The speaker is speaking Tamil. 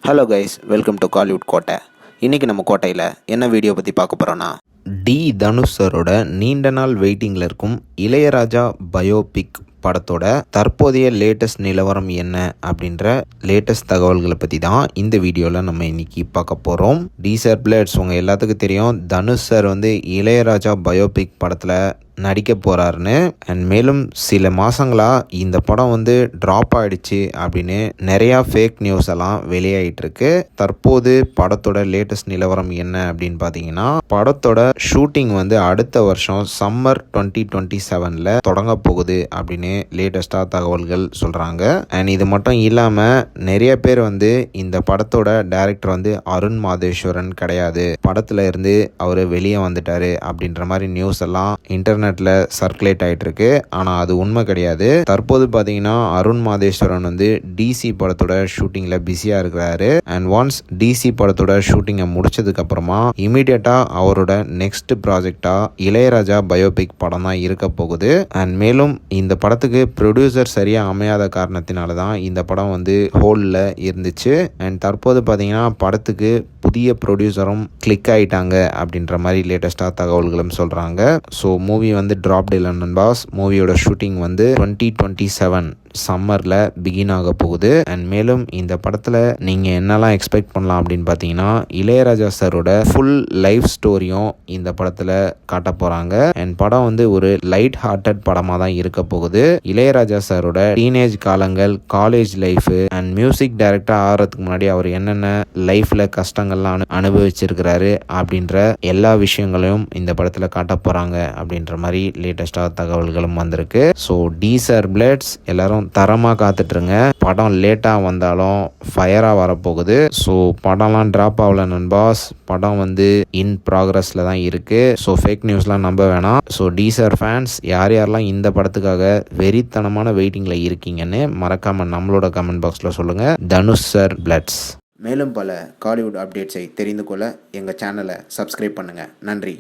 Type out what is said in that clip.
Hello guys, welcome to Kollywood கோட்டை. இன்றைக்கி நம்ம கோட்டையில் என்ன வீடியோ பற்றி பார்க்க போகிறோன்னா, தனுஷ் சரோட நீண்ட நாள் வெயிட்டிங்கில் இருக்கும் இளையராஜா பயோபிக் படத்தோட தற்போதைய லேட்டஸ்ட் நிலவரம் என்ன அப்படின்ற லேட்டஸ்ட் தகவல்களை பற்றி தான் இந்த வீடியோவில் நம்ம இன்னைக்கு பார்க்க போகிறோம். டீசர் பிளேட்ஸ் உங்கள் எல்லாத்துக்கும் தெரியும், தனுஷ் சார் இளையராஜா பயோபிக் படத்தில் நடிக்க போகிறாருன்னு. அண்ட் மேலும் சில மாதங்களாக இந்த படம் ட்ராப் ஆகிடுச்சு அப்படின்னு நிறையா ஃபேக் நியூஸ் எல்லாம் வெளியாகிட்டுருக்கு. தற்போது படத்தோட லேட்டஸ்ட் நிலவரம் என்ன அப்படின்னு பார்த்தீங்கன்னா, படத்தோட ஷூட்டிங் அடுத்த வருஷம் சம்மர் 2027 தொடங்க போகுது அப்படின்னு லேட்டஸ்டாக தகவல்கள் சொல்கிறாங்க. அண்ட் இது மட்டும் இல்லாமல் நிறைய பேர் இந்த படத்தோட டைரக்டர் அருண் மாதேஸ்வரன் கிடையாது, படத்தில் இருந்து அவர் வெளியே வந்துட்டாரு அப்படின்ற மாதிரி நியூஸ் எல்லாம் இன்டர்நெட்டில் சர்க்குலேட் ஆகிட்டு இருக்கு. ஆனால் அது உண்மை கிடையாது. தற்போது பார்த்தீங்கன்னா அருண் மாதேஸ்வரன் டிசி படத்தோட ஷூட்டிங்கில் பிஸியாக இருக்கிறாரு. அண்ட் ஒன்ஸ் டிசி படத்தோட ஷூட்டிங்கை முடிச்சதுக்கு அப்புறமா இமீடியட்டாக அவரோட நெக்ஸ்ட் ப்ராஜெக்டாக இளையராஜா பயோபிக் படம் தான் இருக்க போகுது. அண்ட் மேலும் இந்த படத்துக்கு ப்ரொடியூசர் சரியாக அமையாத காரணத்தினால தான் இந்த படம் ஹோல்டில் இருந்துச்சு. அண்ட் தற்போது பார்த்தீங்கன்னா படத்துக்கு புதிய ப்ரொடியூசரும் கிளிக் ஆகிட்டாங்க அப்படின்ற மாதிரி லேட்டஸ்டாக தகவல்களும் சொல்கிறாங்க. ஸோ மூவி ட்ராப்ட் இல்லை நண்பாஸ். மூவியோட ஷூட்டிங் 2027 சம்மரில் பிகின் ஆக போகுது. அண்ட் மேலும் இந்த படத்தில் நீங்கள் என்னெல்லாம் எக்ஸ்பெக்ட் பண்ணலாம் அப்படின்னு பார்த்தீங்கன்னா, இளையராஜா சாரோட ஃபுல் லைஃப் ஸ்டோரியும் இந்த படத்தில் காட்ட போகிறாங்க. அண்ட் படம் ஒரு லைட் ஹார்ட்டட் படமாக தான் இருக்க போகுது. இளையராஜா சாரோட டீனேஜ் காலங்கள், காலேஜ் லைஃபு அண்ட் மியூசிக் டைரக்டராக ஆகிறதுக்கு முன்னாடி அவர் என்னென்ன லைஃப்பில் கஷ்டங்கள்லாம் அனுபவிச்சிருக்கிறாரு அப்படின்ற எல்லா விஷயங்களையும் இந்த படத்தில் காட்ட போகிறாங்க அப்படின்ற மாதிரி லேட்டஸ்டாக தகவல்களும் வந்திருக்கு. ஸோ டீசர் பிளேட்ஸ் எல்லாரும் தரமாக காத்துட்ருங்க. படம் லேட்டாக வந்தாலும் ஃபயராக வரப்போகுது. ஸோ படம்லாம் ட்ராப் ஆகல நண்பாஸ். படம் இன் ப்ராக்ரஸில் தான் இருக்குது. ஸோ ஃபேக் நியூஸ்லாம் நம்ப வேணாம். ஸோ டீசர் ஃபேன்ஸ் யாரெல்லாம் இந்த படத்துக்காக வெறித்தனமான வெயிட்டிங்கில் இருக்கீங்கன்னு மறக்காமல் நம்மளோட கமெண்ட் பாக்ஸில் சொல்லுங்கள். தனுஷ் சார் பிளட்ஸ். மேலும் பல காலிவுட் அப்டேட்ஸை தெரிந்து கொள்ள எங்கள் சேனலை சப்ஸ்கிரைப் பண்ணுங்கள். நன்றி.